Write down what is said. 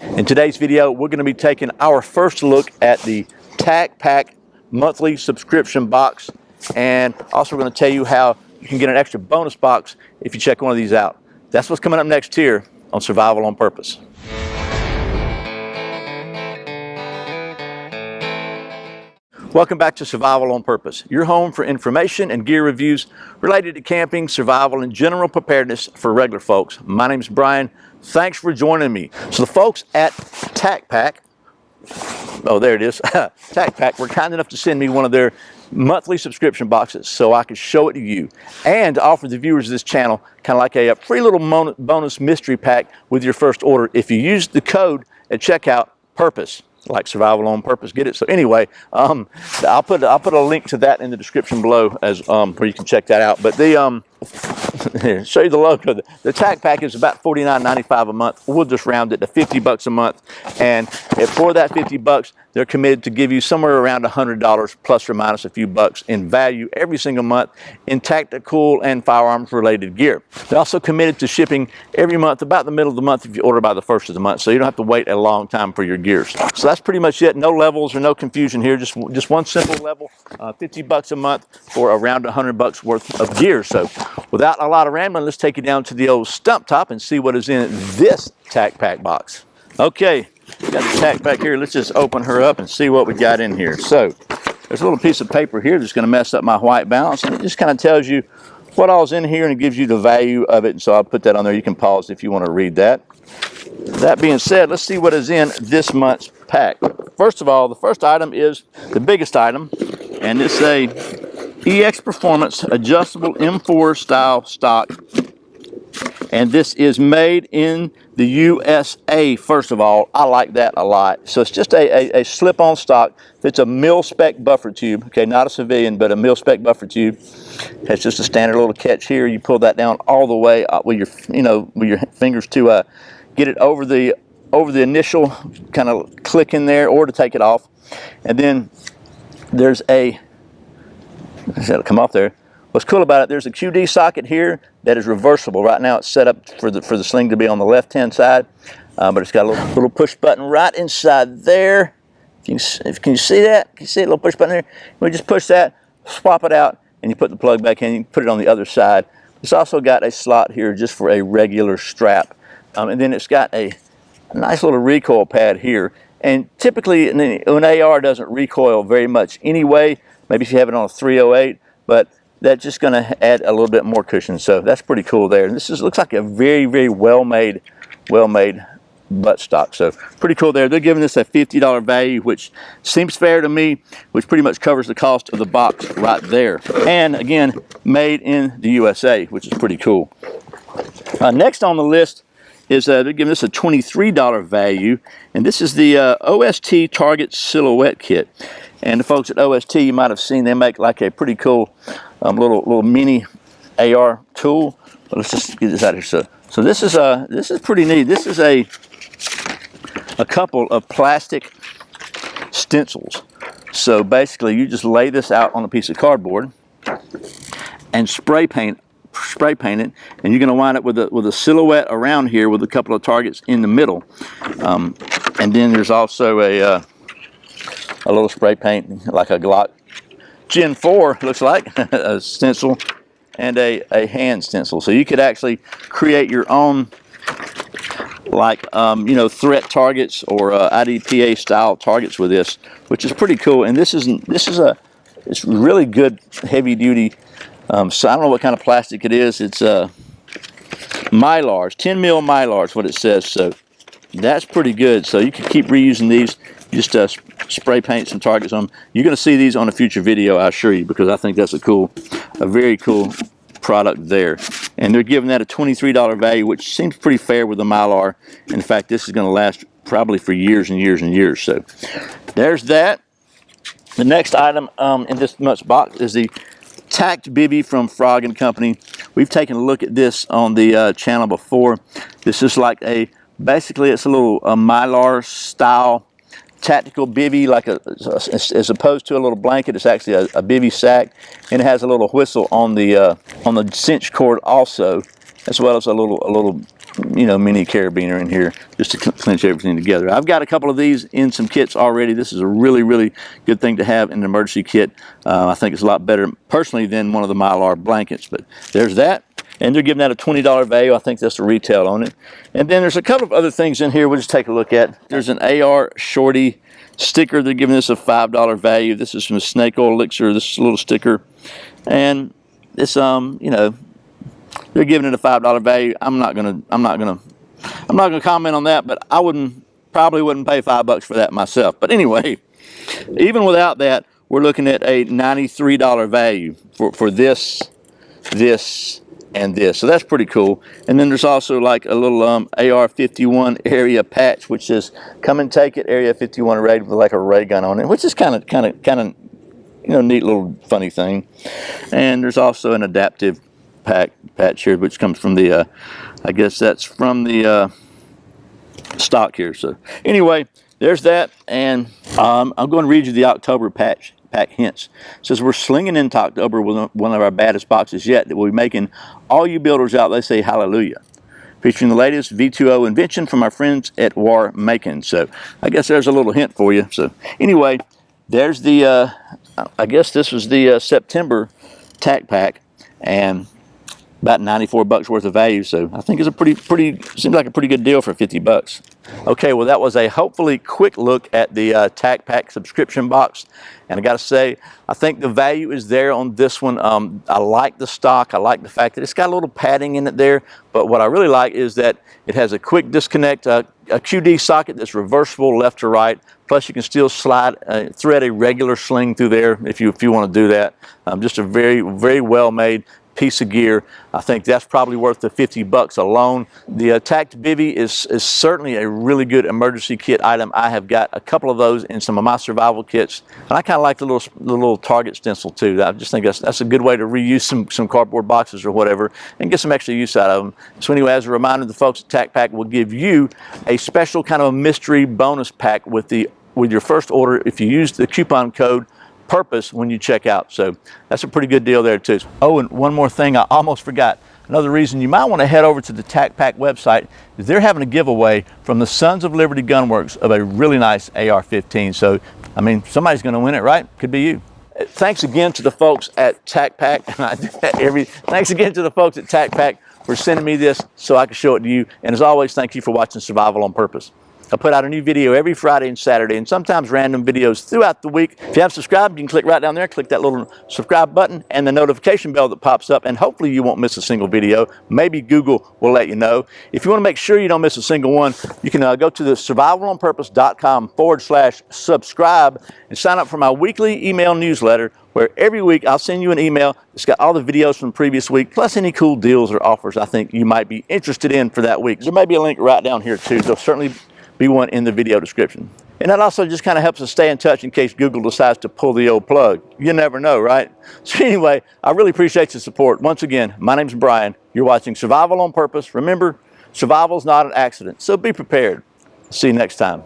In today's video, we're going to be taking our first look at the TacPack monthly subscription box, and also we're going to tell you how you can get an extra bonus box if you check one of these out. That's what's coming up next here on Survival on Purpose. Welcome back to Survival on Purpose, your home for information and gear reviews related to camping, survival, and general preparedness for regular folks. My name's Brian. Thanks for joining me. So the folks at TacPack, oh there it is, TacPack were kind enough to send me one of their monthly subscription boxes so I could show it to you and offer the viewers of this channel kind of like a free little bonus mystery pack with your first order if you use the code at checkout, PURPOSE. Like Survival on Purpose, get it? So anyway, I'll put a link to that in the description below as where you can check that out. But the here, show you the logo. The TacPack is about $49.95 a month. We'll just round it to $50 a month, and for that $50, they're committed to give you somewhere around $100 plus or minus a few bucks in value every single month in tactical and firearms related gear. They're also committed to shipping every month about the middle of the month if you order by the first of the month, so you don't have to wait a long time for your gears. So that's pretty much it. No levels or no confusion here. Just one simple level, $50 a month for around $100 worth of gear. So without a lot of rambling, let's take you down to the old stump top and see what is in this TacPack box. Okay, got the TacPack here. Let's just open her up and see what we got in here. So there's a little piece of paper here that's going to mess up my white balance, and it just kind of tells you what all's in here and it gives you the value of it. And so I'll put that on there. You can pause if you want to read that. That being said, let's see what is in this month's pack. First of all, the first item is the biggest item, and it's a EX Performance adjustable M4 style stock, and this is made in the USA. First of all, I like that a lot. So it's just a slip-on stock. It's a mil-spec buffer tube, okay, not a civilian, but a mil-spec buffer tube. Has just a standard little catch here. You pull that down all the way with your with your fingers to get it over the initial kind of click in there, or to take it off. And then there's it'll come off there. What's cool about it, there's a QD socket here that is reversible. Right now it's set up for the sling to be on the left-hand side, but it's got a little push button right inside there. Can you see that? Can you see a little push button there? We just push that, swap it out, and you put the plug back in. You can put it on the other side. It's also got a slot here just for a regular strap, and then it's got a nice little recoil pad here. And typically an AR doesn't recoil very much anyway. Maybe if you have it on a 308, but that's just going to add a little bit more cushion. So that's pretty cool there. And this looks like a very, very well-made butt stock. So pretty cool there. They're giving this a $50 value, which seems fair to me, which pretty much covers the cost of the box right there. And again, made in the USA, which is pretty cool. Next on the list is they're giving this a $23 value, and this is the OST Target Silhouette Kit. And the folks at OST, you might have seen, they make like a pretty cool little mini AR tool. But let's just get this out of here. So this is pretty neat. This is a couple of plastic stencils. So basically, you just lay this out on a piece of cardboard and spray paint it, and you're going to wind up with a silhouette around here with a couple of targets in the middle. And then there's also a little spray paint like a Glock Gen 4 looks like, a stencil, and a hand stencil. So you could actually create your own like threat targets or IDPA style targets with this, which is pretty cool. And it's really good heavy duty. So I don't know what kind of plastic it is. It's Mylars, 10 mil Mylars, what it says. So that's pretty good. So you can keep reusing these. Just spray paint some targets on them. You're going to see these on a future video, I assure you, because I think that's a very cool product there. And they're giving that a $23 value, which seems pretty fair with the Mylar. In fact, this is going to last probably for years and years and years. So there's that. The next item in this month's box is the Tact Bivy from Frog & Company. We've taken a look at this on the channel before. This is like basically it's a little Mylar style tactical bivy, like as opposed to a little blanket. It's actually a bivy sack, and it has a little whistle on the cinch cord also, as well as a little you know, mini carabiner in here just to clinch everything together. I've got a couple of these in some kits already. This is a really, really good thing to have in an emergency kit. I think it's a lot better personally than one of the Mylar blankets, but there's that. And they're giving that a $20 value. I think that's the retail on it. And then there's a couple of other things in here we'll just take a look at. There's an AR Shorty sticker. They're giving this a $5 value. This is from Snake Oil Elixir. This is a little sticker. And it's, you know, they're giving it a $5 value. I'm not gonna comment on that, but I probably wouldn't pay $5 for that myself. But anyway, even without that, we're looking at a $93 value for this, and this. So that's pretty cool. And then there's also like a little AR-51 area patch, which says "Come and take it, Area 51 rated," with like a ray gun on it, which is kind of you know, neat little funny thing. And there's also an adaptive patch here, which comes from the I guess that's from the stock here. So anyway, there's that. And I'm going to read you the October pack hints. It says, we're slinging into October with one of our baddest boxes yet that we'll be making all you builders out there say hallelujah, featuring the latest V2O invention from our friends at War Making. So I guess there's a little hint for you. So anyway, there's the I guess this was the September TacPack, and about $94 worth of value. So I think it's a seems like a pretty good deal for $50. Okay, well, that was a hopefully quick look at the TacPack subscription box. And I got to say, I think the value is there on this one. I like the stock. I like the fact that it's got a little padding in it there. But what I really like is that it has a quick disconnect, a QD socket that's reversible left to right. Plus, you can still slide, thread a regular sling through there if you want to do that. Just a very, very well made piece of gear. I think that's probably worth the $50 alone. The Tact Bivy is certainly a really good emergency kit item. I have got a couple of those in some of my survival kits, and I kind of like the little target stencil too. I just think that's a good way to reuse some cardboard boxes or whatever and get some extra use out of them. So anyway, as a reminder, the folks at TacPack will give you a special kind of a mystery bonus pack with your first order if you use the coupon code PURPOSE when you check out. So that's a pretty good deal there too. Oh, and one more thing I almost forgot. Another reason you might want to head over to the TacPack website is they're having a giveaway from the Sons of Liberty Gunworks of a really nice AR-15. So, I mean, somebody's going to win it, right? Could be you. Thanks again to the folks at TacPack. Thanks again to the folks at TacPack for sending me this so I can show it to you. And as always, thank you for watching Survival on Purpose. I put out a new video every Friday and Saturday, and sometimes random videos throughout the week. If you haven't subscribed, you can click right down there, click that little subscribe button and the notification bell that pops up, and hopefully you won't miss a single video. Maybe Google will let you know. If you want to make sure you don't miss a single one, you can go to the survivalonpurpose.com/subscribe and sign up for my weekly email newsletter, where every week I'll send you an email. It's got all the videos from the previous week, plus any cool deals or offers I think you might be interested in for that week. There may be a link right down here too. There'll certainly be one in the video description. And that also just kind of helps us stay in touch in case Google decides to pull the old plug. You never know, right? So anyway, I really appreciate your support. Once again, my name's Brian. You're watching Survival on Purpose. Remember, survival is not an accident, so be prepared. See you next time.